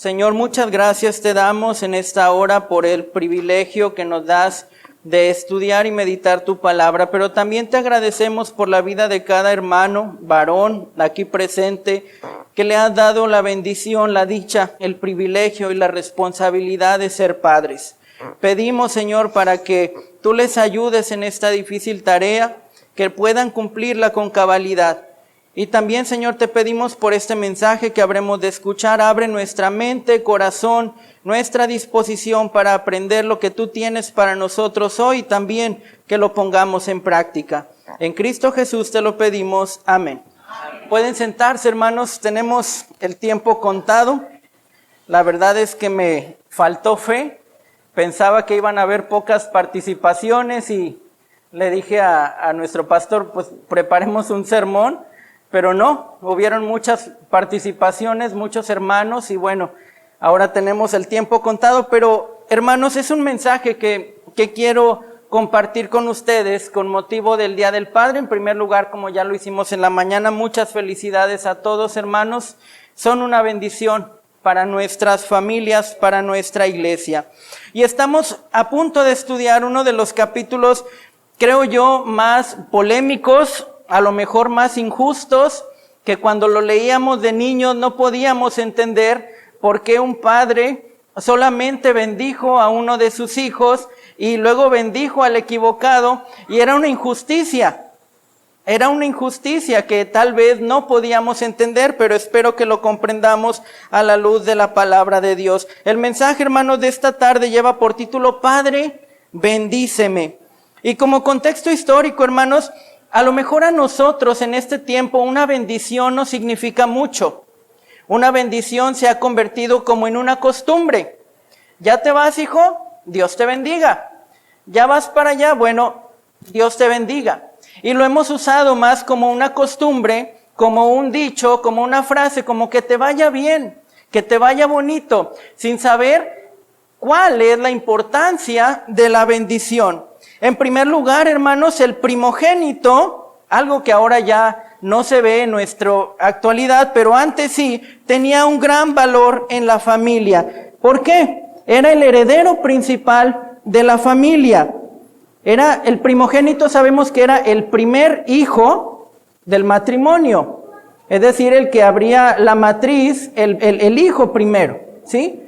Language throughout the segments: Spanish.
Señor, muchas gracias te damos en esta hora por el privilegio que nos das de estudiar y meditar tu palabra, pero también te agradecemos por la vida de cada hermano, varón, aquí presente, que le has dado la bendición, la dicha, el privilegio y la responsabilidad de ser padres. Pedimos, Señor, para que tú les ayudes en esta difícil tarea, que puedan cumplirla con cabalidad. Y también, Señor, te pedimos por este mensaje que habremos de escuchar, abre nuestra mente, corazón, nuestra disposición para aprender lo que tú tienes para nosotros hoy y también que lo pongamos en práctica. En Cristo Jesús te lo pedimos. Amén. Pueden sentarse, hermanos, tenemos el tiempo contado. La verdad es que me faltó fe. Pensaba que iban a haber pocas participaciones y le dije a nuestro pastor, pues preparemos un sermón. Pero no, hubieron muchas participaciones, muchos hermanos y bueno, ahora tenemos el tiempo contado. Pero hermanos, es un mensaje que quiero compartir con ustedes con motivo del Día del Padre. En primer lugar, como ya lo hicimos en la mañana, muchas felicidades a todos, hermanos. Son una bendición para nuestras familias, para nuestra iglesia. Y estamos a punto de estudiar uno de los capítulos, creo yo, más polémicos, a lo mejor más injustos, que cuando lo leíamos de niños no podíamos entender por qué un padre solamente bendijo a uno de sus hijos y luego bendijo al equivocado, y era una injusticia que tal vez no podíamos entender, pero espero que lo comprendamos a la luz de la palabra de Dios. El mensaje, hermanos, de esta tarde lleva por título, Padre, bendíceme. Y como contexto histórico, hermanos, a lo mejor a nosotros en este tiempo una bendición no significa mucho. Una bendición se ha convertido como en una costumbre. ¿Ya te vas, hijo? Dios te bendiga. ¿Ya vas para allá? Bueno, Dios te bendiga. Y lo hemos usado más como una costumbre, como un dicho, como una frase, como que te vaya bien, que te vaya bonito, sin saber cuál es la importancia de la bendición. En primer lugar, hermanos, el primogénito, algo que ahora ya no se ve en nuestra actualidad, pero antes sí, tenía un gran valor en la familia. ¿Por qué? Era el heredero principal de la familia. Era el primogénito, sabemos que era el primer hijo del matrimonio. Es decir, el que abría la matriz, el hijo primero, ¿sí?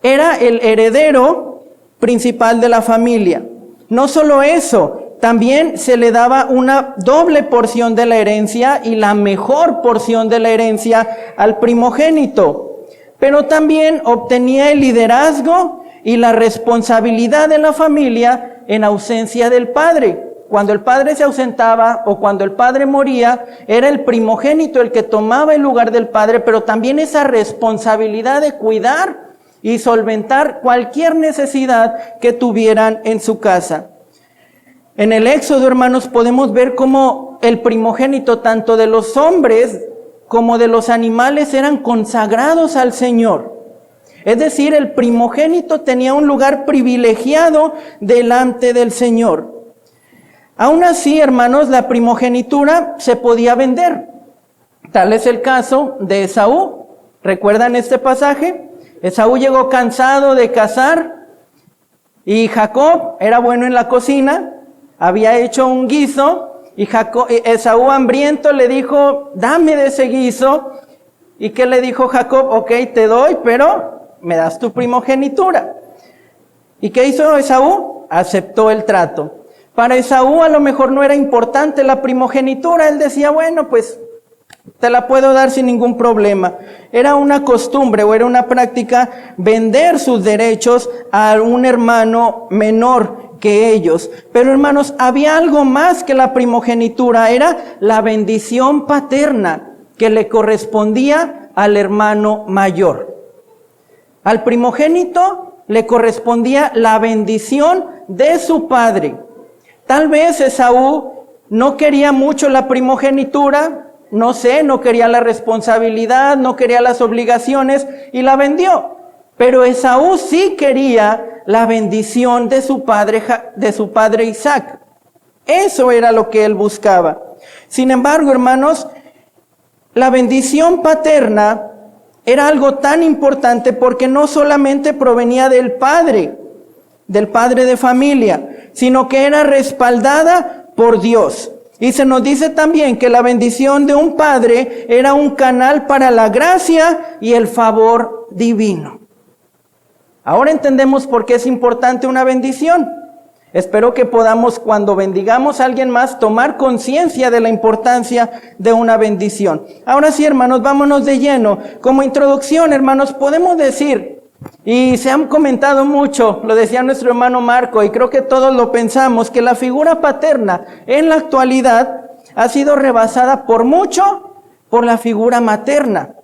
Era el heredero principal de la familia. No solo eso, también se le daba una doble porción de la herencia y la mejor porción de la herencia al primogénito. Pero también obtenía el liderazgo y la responsabilidad de la familia en ausencia del padre. Cuando el padre se ausentaba o cuando el padre moría, era el primogénito el que tomaba el lugar del padre, pero también esa responsabilidad de cuidar y solventar cualquier necesidad que tuvieran en su casa. En el Éxodo, hermanos, podemos ver cómo el primogénito, tanto de los hombres como de los animales, eran consagrados al Señor. Es decir, el primogénito tenía un lugar privilegiado delante del Señor. Aún así, hermanos, la primogenitura se podía vender. Tal es el caso de Esaú. ¿Recuerdan este pasaje? Esaú llegó cansado de cazar y Jacob era bueno en la cocina, había hecho un guiso y Esaú hambriento le dijo, dame de ese guiso. ¿Y qué le dijo Jacob? Ok, te doy, pero me das tu primogenitura. ¿Y qué hizo Esaú? Aceptó el trato. Para Esaú a lo mejor no era importante la primogenitura, él decía, bueno, pues te la puedo dar sin ningún problema. Era una costumbre o era una práctica vender sus derechos a un hermano menor que ellos. Pero hermanos, había algo más que la primogenitura, era la bendición paterna que le correspondía al hermano mayor. Al primogénito le correspondía la bendición de su padre. Tal vez Esaú no quería mucho la primogenitura, no sé, no quería la responsabilidad, no quería las obligaciones y la vendió. Pero Esaú sí quería la bendición de su padre Isaac. Eso era lo que él buscaba. Sin embargo, hermanos, la bendición paterna era algo tan importante porque no solamente provenía del padre de familia, sino que era respaldada por Dios. Y se nos dice también que la bendición de un padre era un canal para la gracia y el favor divino. Ahora entendemos por qué es importante una bendición. Espero que podamos, cuando bendigamos a alguien más, tomar conciencia de la importancia de una bendición. Ahora sí, hermanos, vámonos de lleno. Como introducción, hermanos, podemos decir, y se han comentado mucho, lo decía nuestro hermano Marco, y creo que todos lo pensamos, que la figura paterna en la actualidad ha sido rebasada por mucho por la figura materna.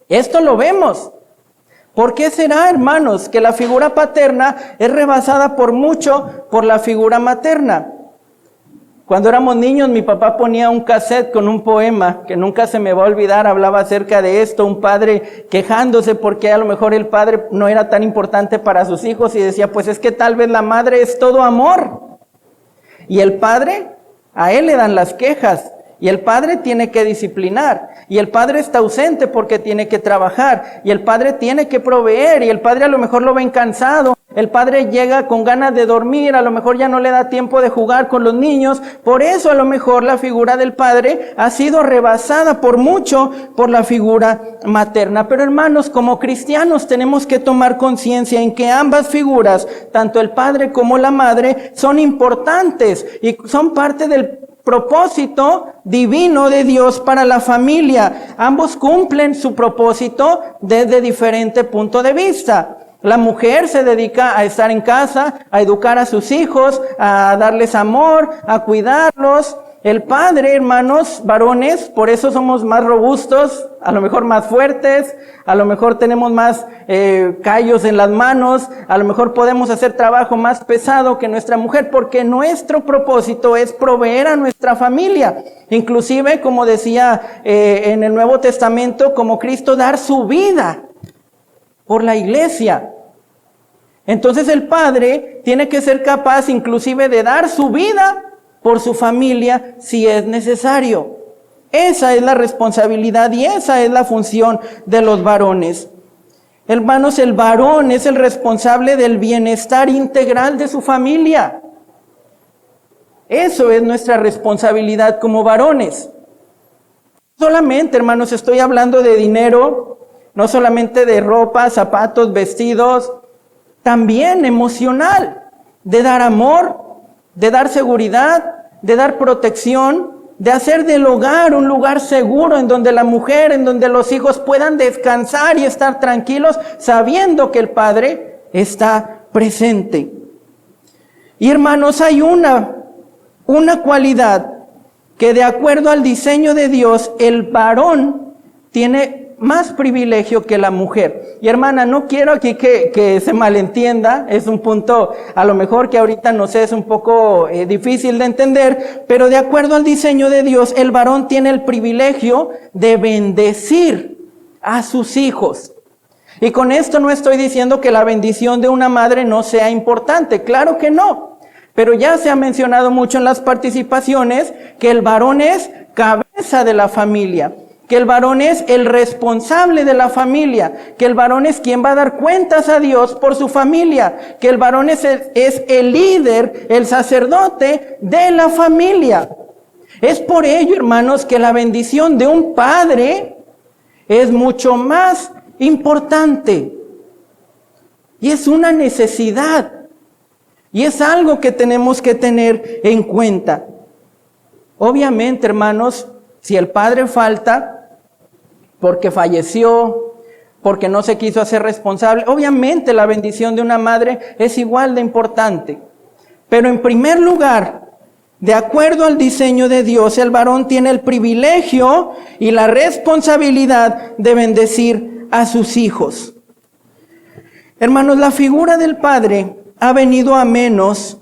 Esto lo vemos. ¿Por qué será, hermanos, que la figura paterna es rebasada por mucho por la figura materna? Cuando éramos niños, mi papá ponía un cassette con un poema que nunca se me va a olvidar. Hablaba acerca de esto, un padre quejándose porque a lo mejor el padre no era tan importante para sus hijos y decía, pues es que tal vez la madre es todo amor. Y el padre, a él le dan las quejas. Y el padre tiene que disciplinar, y el padre está ausente porque tiene que trabajar, y el padre tiene que proveer, y el padre a lo mejor lo ven cansado, el padre llega con ganas de dormir, a lo mejor ya no le da tiempo de jugar con los niños. Por eso a lo mejor la figura del padre ha sido rebasada por mucho por la figura materna. Pero hermanos, como cristianos tenemos que tomar conciencia en que ambas figuras, tanto el padre como la madre, son importantes y son parte del propósito divino de Dios para la familia. Ambos cumplen su propósito desde diferente punto de vista. La mujer se dedica a estar en casa, a educar a sus hijos, a darles amor, a cuidarlos. El padre, hermanos, varones, por eso somos más robustos, a lo mejor más fuertes, a lo mejor tenemos más callos en las manos, a lo mejor podemos hacer trabajo más pesado que nuestra mujer, porque nuestro propósito es proveer a nuestra familia. Inclusive, como decía en el Nuevo Testamento, como Cristo, dar su vida por la iglesia. Entonces el padre tiene que ser capaz inclusive de dar su vida por su familia si es necesario. Esa es la responsabilidad y esa es la función de los varones. Hermanos, el varón es el responsable del bienestar integral de su familia. Eso es nuestra responsabilidad como varones. Solamente, hermanos, estoy hablando de dinero, no solamente de ropa, zapatos, vestidos, también emocional, de dar amor, de dar seguridad, de dar protección, de hacer del hogar un lugar seguro en donde la mujer, en donde los hijos puedan descansar y estar tranquilos sabiendo que el padre está presente. Y hermanos, hay una cualidad que de acuerdo al diseño de Dios, el varón tiene más privilegio que la mujer. Y hermana, no quiero aquí que se malentienda, es un punto a lo mejor que ahorita no sé, es un poco difícil de entender, pero de acuerdo al diseño de Dios, el varón tiene el privilegio de bendecir a sus hijos. Y con esto no estoy diciendo que la bendición de una madre no sea importante, claro que no, pero ya se ha mencionado mucho en las participaciones que el varón es cabeza de la familia, que el varón es el responsable de la familia, que el varón es quien va a dar cuentas a Dios por su familia, que el varón es el líder, el sacerdote de la familia. Es por ello, hermanos, que la bendición de un padre es mucho más importante. Y es una necesidad. Y es algo que tenemos que tener en cuenta. Obviamente, hermanos, si el padre falta porque falleció, porque no se quiso hacer responsable, obviamente la bendición de una madre es igual de importante. Pero en primer lugar, de acuerdo al diseño de Dios, el varón tiene el privilegio y la responsabilidad de bendecir a sus hijos. Hermanos, la figura del padre ha venido a menos,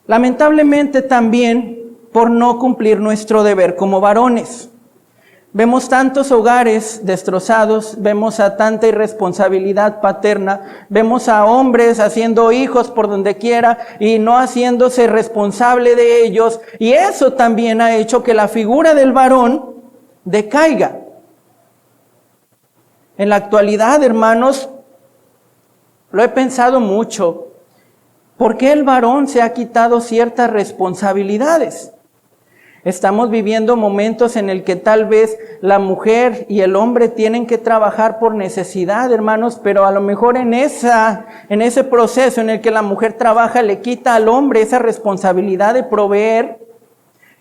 lamentablemente también por no cumplir nuestro deber como varones. Vemos tantos hogares destrozados, vemos a tanta irresponsabilidad paterna, vemos a hombres haciendo hijos por donde quiera y no haciéndose responsable de ellos, y eso también ha hecho que la figura del varón decaiga. En la actualidad, hermanos, lo he pensado mucho. ¿Por qué el varón se ha quitado ciertas responsabilidades? Estamos viviendo momentos en el que tal vez la mujer y el hombre tienen que trabajar por necesidad, hermanos, pero a lo mejor en ese proceso en el que la mujer trabaja le quita al hombre esa responsabilidad de proveer,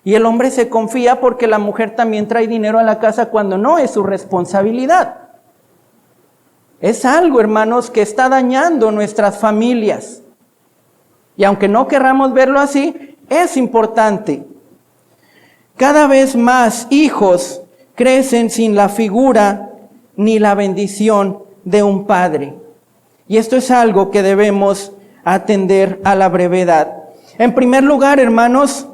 y el hombre se confía porque la mujer también trae dinero a la casa cuando no es su responsabilidad. Es algo, hermanos, que está dañando nuestras familias. Y aunque no querramos verlo así, es importante. Cada vez más hijos crecen sin la figura ni la bendición de un padre. Y esto es algo que debemos atender a la brevedad. En primer lugar, hermanos,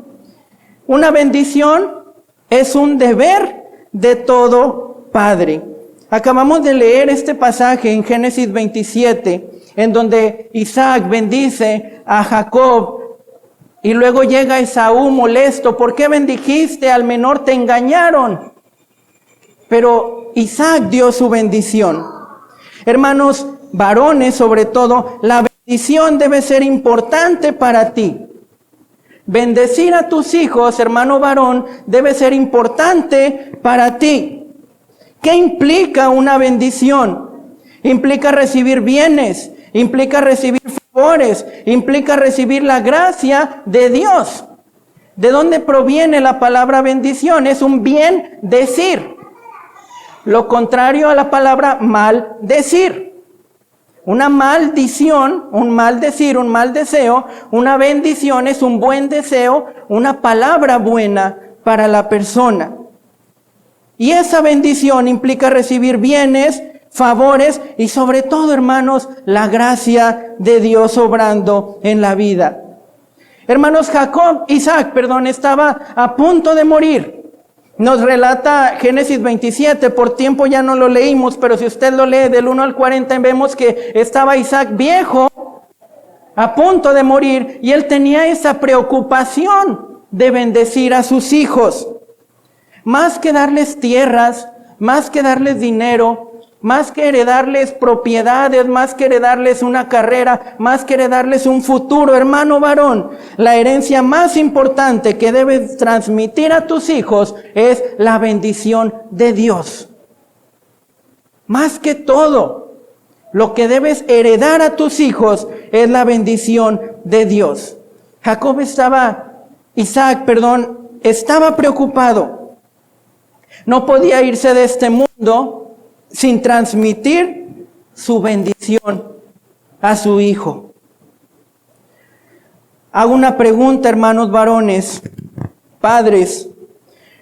una bendición es un deber de todo padre. Acabamos de leer este pasaje en Génesis 27, en donde Isaac bendice a Jacob. Y luego llega Esaú molesto. ¿Por qué bendijiste al menor? Te engañaron. Pero Isaac dio su bendición. Hermanos, varones sobre todo, la bendición debe ser importante para ti. Bendecir a tus hijos, hermano varón, debe ser importante para ti. ¿Qué implica una bendición? Implica recibir bienes, implica recibir favores, implica recibir la gracia de Dios. ¿De dónde proviene la palabra bendición? Es un bien decir. Lo contrario a la palabra maldecir. Una maldición, un maldecir, un mal deseo. Una bendición es un buen deseo, una palabra buena para la persona. Y esa bendición implica recibir bienes, favores y sobre todo, hermanos, la gracia de Dios obrando en la vida. Hermanos, Isaac, estaba a punto de morir. Nos relata Génesis 27, por tiempo ya no lo leímos, pero si usted lo lee del 1 al 40, vemos que estaba Isaac viejo, a punto de morir, y él tenía esa preocupación de bendecir a sus hijos. Más que darles tierras, más que darles dinero, más que heredarles propiedades, más que heredarles una carrera, más que heredarles un futuro, hermano varón, la herencia más importante que debes transmitir a tus hijos es la bendición de Dios. Más que todo, lo que debes heredar a tus hijos es la bendición de Dios. Isaac estaba preocupado. No podía irse de este mundo sin transmitir su bendición a su hijo. Hago una pregunta, hermanos varones, padres,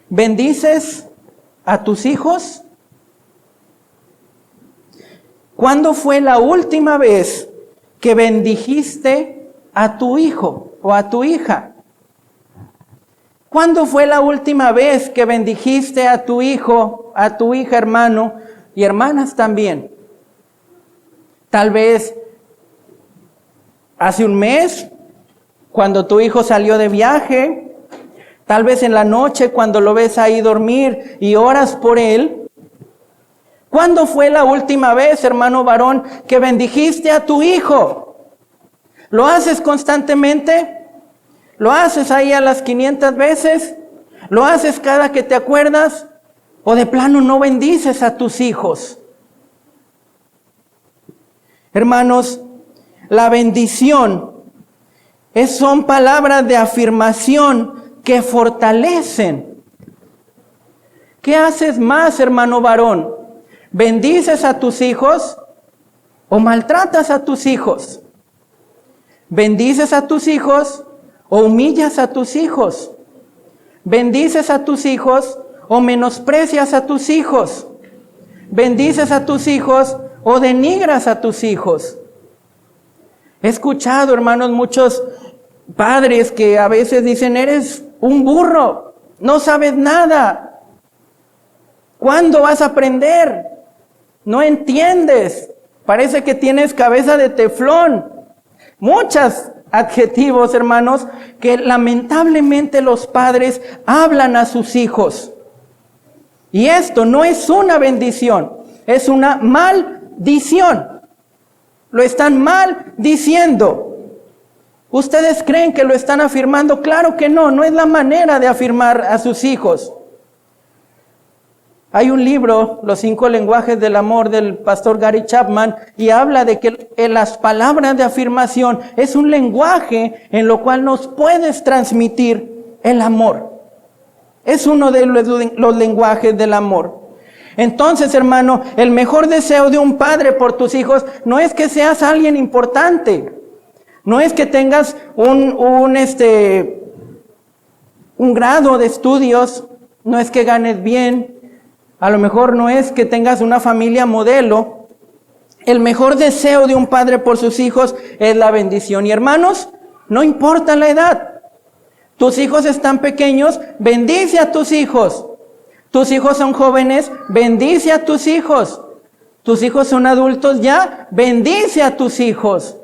¿bendices a tus hijos? ¿Cuándo fue la última vez que bendijiste a tu hijo o a tu hija? ¿Cuándo fue la última vez que bendijiste a tu hijo, a tu hija, hermano, y hermanas también? Tal vez hace un mes, cuando tu hijo salió de viaje, tal vez en la noche cuando lo ves ahí dormir y oras por él. ¿Cuándo fue la última vez, hermano varón, que bendijiste a tu hijo? ¿Lo haces constantemente? ¿Lo haces ahí a las 500 veces? ¿Lo haces cada que te acuerdas? ¿O de plano no bendices a tus hijos? Hermanos, la bendición son palabras de afirmación que fortalecen. ¿Qué haces más, hermano varón? ¿Bendices a tus hijos o maltratas a tus hijos? ¿Bendices a tus hijos o humillas a tus hijos? ¿Bendices a tus hijos o menosprecias a tus hijos? ¿Bendices a tus hijos o denigras a tus hijos? He escuchado, hermanos, muchos padres que a veces dicen: eres un burro, no sabes nada. ¿Cuándo vas a aprender? No entiendes. Parece que tienes cabeza de teflón. Muchos adjetivos, hermanos, que lamentablemente los padres hablan a sus hijos. Y esto no es una bendición. es una maldición. Lo están maldiciendo. ¿Ustedes creen que lo están afirmando? Claro que no, no es la manera de afirmar a sus hijos. Hay un libro, Los 5 lenguajes del amor, del pastor Gary Chapman, y habla de que las palabras de afirmación es un lenguaje en lo cual nos puedes transmitir el amor. Es uno de los lenguajes del amor. Entonces, hermano, el mejor deseo de un padre por tus hijos no es que seas alguien importante. No es que tengas un grado de estudios, no es que ganes bien, a lo mejor no es que tengas una familia modelo. El mejor deseo de un padre por sus hijos es la bendición. Y hermanos, no importa la edad. Tus hijos están pequeños, bendice a tus hijos. Tus hijos son jóvenes, bendice a tus hijos. Tus hijos son adultos ya, bendice a tus hijos.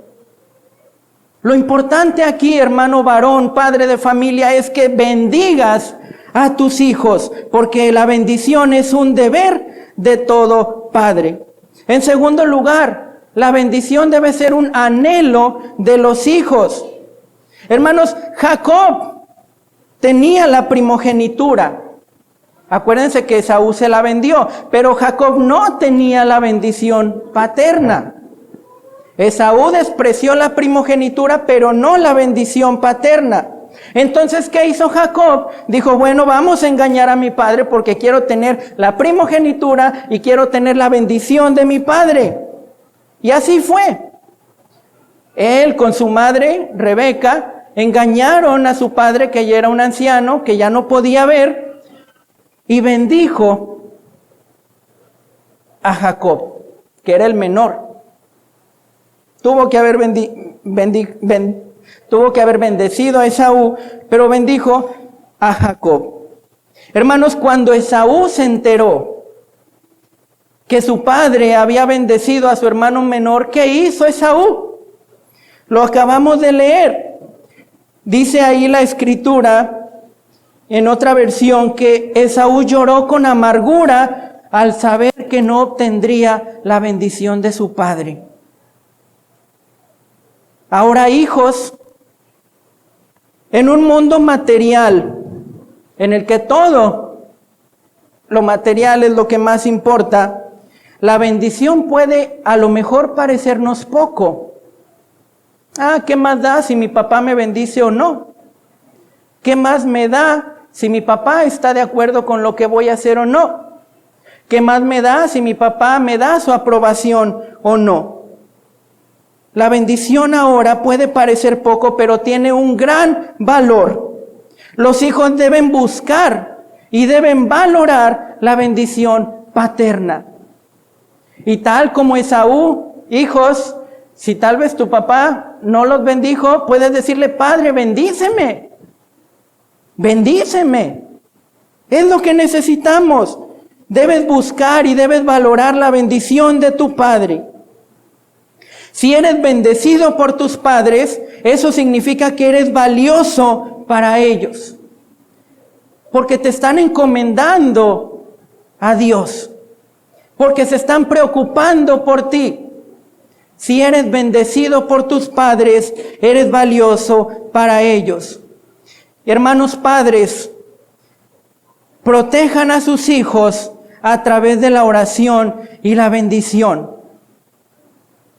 Lo importante aquí, hermano varón, padre de familia, es que bendigas a tus hijos, porque la bendición es un deber de todo padre. En segundo lugar, la bendición debe ser un anhelo de los hijos. Hermanos, Jacob tenía la primogenitura. Acuérdense que Esaú se la vendió, pero Jacob no tenía la bendición paterna. Esaú despreció la primogenitura, pero no la bendición paterna. Entonces, ¿qué hizo Jacob? Dijo, bueno, vamos a engañar a mi padre porque quiero tener la primogenitura y quiero tener la bendición de mi padre. Y así fue. Él con su madre, Rebeca, engañaron a su padre, que ya era un anciano, que ya no podía ver, y bendijo a Jacob, que era el menor. Tuvo que haber bendecido a Esaú, pero bendijo a Jacob. Hermanos, cuando Esaú se enteró que su padre había bendecido a su hermano menor, ¿qué hizo Esaú? Lo acabamos de leer. Dice ahí la escritura, en otra versión, que Esaú lloró con amargura al saber que no obtendría la bendición de su padre. Ahora, hijos, en un mundo material, en el que todo lo material es lo que más importa, la bendición puede a lo mejor parecernos poco. ¿Qué más da si mi papá me bendice o no? ¿Qué más me da si mi papá está de acuerdo con lo que voy a hacer o no? ¿Qué más me da si mi papá me da su aprobación o no? La bendición ahora puede parecer poco, pero tiene un gran valor. Los hijos deben buscar y deben valorar la bendición paterna. Y tal como Esaú, hijos, si tal vez tu papá no los bendijo, puedes decirle, Padre, bendíceme. Bendíceme. Es lo que necesitamos. Debes buscar y debes valorar la bendición de tu Padre. Si eres bendecido por tus padres, eso significa que eres valioso para ellos. Porque te están encomendando a Dios. Porque se están preocupando por ti. Si eres bendecido por tus padres, eres valioso para ellos. Hermanos padres, protejan a sus hijos a través de la oración y la bendición.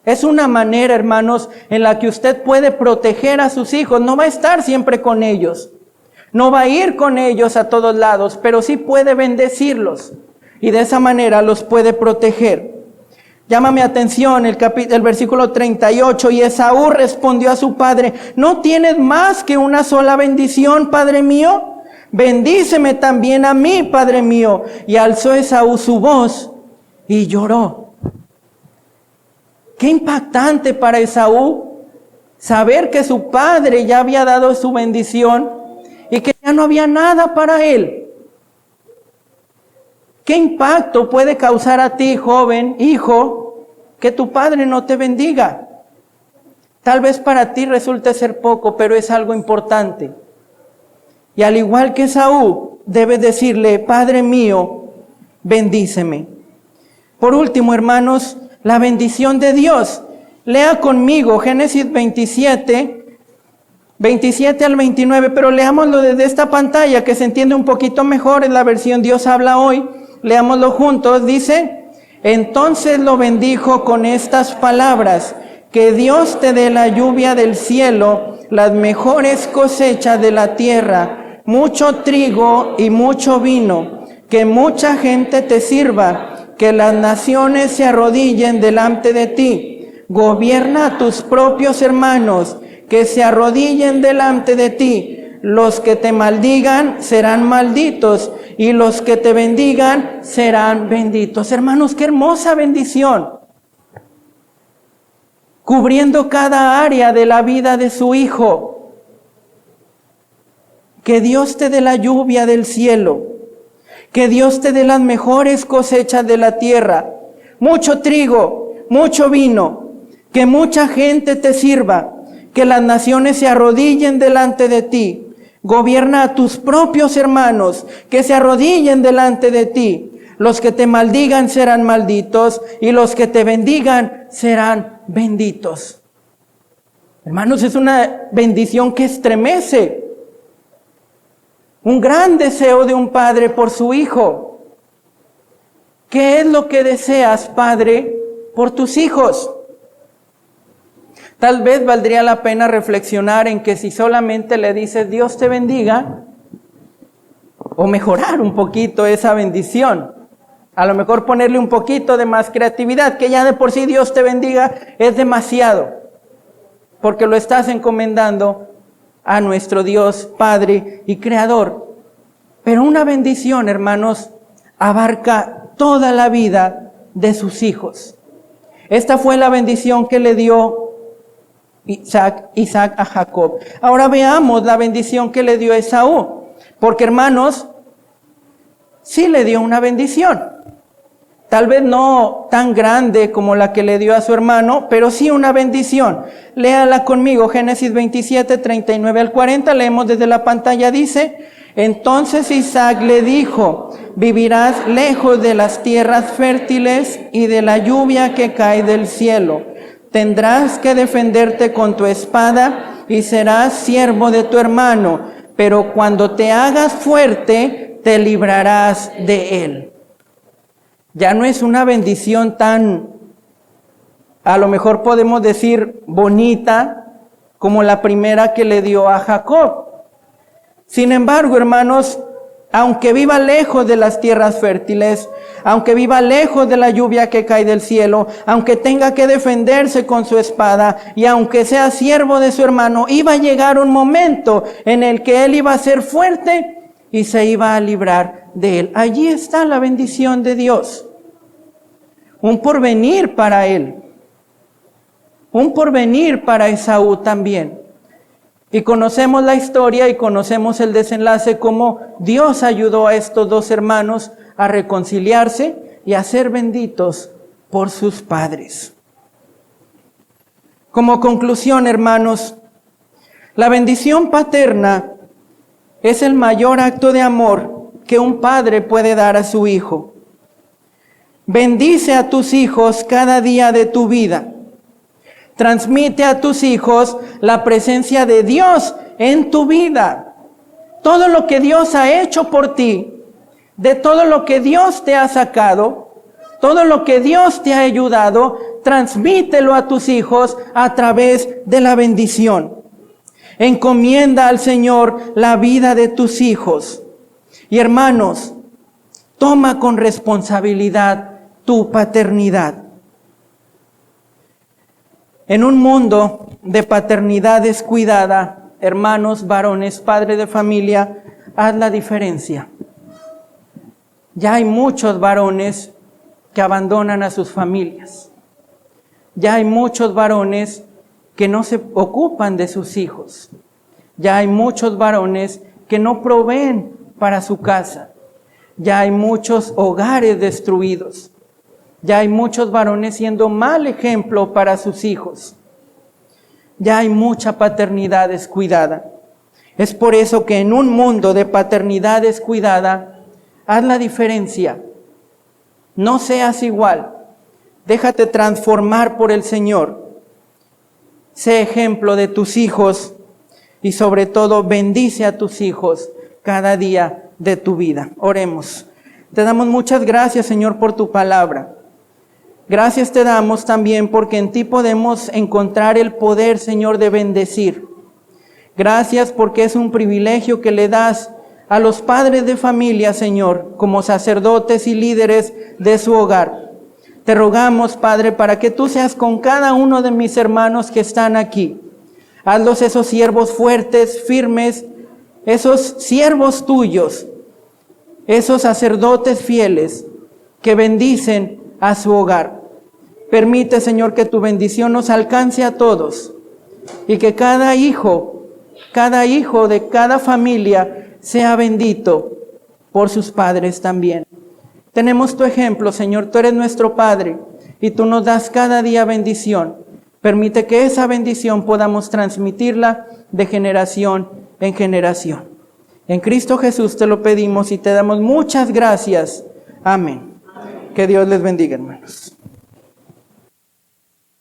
Es una manera, hermanos, en la que usted puede proteger a sus hijos. No va a estar siempre con ellos. No va a ir con ellos a todos lados, pero sí puede bendecirlos. Y de esa manera los puede proteger. Llama mi atención el versículo 38. Y Esaú respondió a su padre, ¿no tienes más que una sola bendición, padre mío? Bendíceme también a mí, padre mío. Y alzó Esaú su voz y lloró. Qué impactante para Esaú saber que su padre ya había dado su bendición y que ya no había nada para él. ¿Qué impacto puede causar a ti, joven, hijo, que tu padre no te bendiga? Tal vez para ti resulte ser poco, pero es algo importante. Y al igual que Esaú, debes decirle, Padre mío, bendíceme. Por último, hermanos, la bendición de Dios. Lea conmigo Génesis 27, 27 al 29, pero leámoslo desde esta pantalla que se entiende un poquito mejor en la versión Dios habla hoy. Leámoslo juntos. Dice: entonces lo bendijo con estas palabras: que Dios te dé la lluvia del cielo, las mejores cosechas de la tierra, mucho trigo y mucho vino, que mucha gente te sirva, que las naciones se arrodillen delante de ti. Gobierna a tus propios hermanos, que se arrodillen delante de ti. Los que te maldigan serán malditos, y los que te bendigan serán benditos. Hermanos, qué hermosa bendición. Cubriendo cada área de la vida de su hijo. Que Dios te dé la lluvia del cielo. Que Dios te dé las mejores cosechas de la tierra. Mucho trigo, mucho vino. Que mucha gente te sirva. Que las naciones se arrodillen delante de ti. Gobierna a tus propios hermanos, que se arrodillen delante de ti. Los que te maldigan serán malditos, y los que te bendigan serán benditos. Hermanos, es una bendición que estremece. Un gran deseo de un padre por su hijo. ¿Qué es lo que deseas, padre, por tus hijos? Tal vez valdría la pena reflexionar en que si solamente le dices Dios te bendiga, o mejorar un poquito esa bendición. A lo mejor ponerle un poquito de más creatividad, que ya de por sí Dios te bendiga es demasiado, porque lo estás encomendando a nuestro Dios, Padre y Creador. Pero una bendición, hermanos, abarca toda la vida de sus hijos. Esta fue la bendición que le dio Isaac a Jacob. Ahora veamos la bendición que le dio Esaú. Porque, hermanos, sí le dio una bendición. Tal vez no tan grande como la que le dio a su hermano, pero sí una bendición. Léala conmigo, Génesis 27, 39 al 40. Leemos desde la pantalla, dice: entonces Isaac le dijo: vivirás lejos de las tierras fértiles y de la lluvia que cae del cielo. Tendrás que defenderte con tu espada y serás siervo de tu hermano, pero cuando te hagas fuerte, te librarás de él. Ya no es una bendición tan, a lo mejor podemos decir, bonita, como la primera que le dio a Jacob. Sin embargo, hermanos, aunque viva lejos de las tierras fértiles, aunque viva lejos de la lluvia que cae del cielo, aunque tenga que defenderse con su espada y aunque sea siervo de su hermano, iba a llegar un momento en el que él iba a ser fuerte y se iba a librar de él. Allí está la bendición de Dios. Un porvenir para él. Un porvenir para Esaú también. Y conocemos la historia y conocemos el desenlace, cómo Dios ayudó a estos dos hermanos a reconciliarse y a ser benditos por sus padres. Como conclusión, hermanos, la bendición paterna es el mayor acto de amor que un padre puede dar a su hijo. Bendice a tus hijos cada día de tu vida. Transmite a tus hijos la presencia de Dios en tu vida. Todo lo que Dios ha hecho por ti, de todo lo que Dios te ha sacado, todo lo que Dios te ha ayudado, transmítelo a tus hijos a través de la bendición. Encomienda al Señor la vida de tus hijos. Y hermanos, toma con responsabilidad tu paternidad. En un mundo de paternidad descuidada, hermanos, varones, padres de familia, haz la diferencia. Ya hay muchos varones que abandonan a sus familias. Ya hay muchos varones que no se ocupan de sus hijos. Ya hay muchos varones que no proveen para su casa. Ya hay muchos hogares destruidos. Ya hay muchos varones siendo mal ejemplo para sus hijos. Ya hay mucha paternidad descuidada. Es por eso que en un mundo de paternidad descuidada, haz la diferencia. No seas igual. Déjate transformar por el Señor. Sé ejemplo de tus hijos y sobre todo bendice a tus hijos cada día de tu vida. Oremos. Te damos muchas gracias, Señor, por tu palabra. Gracias te damos también porque en ti podemos encontrar el poder, Señor, de bendecir. Gracias porque es un privilegio que le das a los padres de familia, Señor, como sacerdotes y líderes de su hogar. Te rogamos, Padre, para que tú seas con cada uno de mis hermanos que están aquí. Hazlos esos siervos fuertes, firmes, esos siervos tuyos, esos sacerdotes fieles que bendicen a su hogar. Permite, Señor, que tu bendición nos alcance a todos y que cada hijo de cada familia sea bendito por sus padres también. Tenemos tu ejemplo, Señor, tú eres nuestro Padre y tú nos das cada día bendición. Permite que esa bendición podamos transmitirla de generación en generación. En Cristo Jesús te lo pedimos y te damos muchas gracias. Amén. Que Dios les bendiga, hermanos.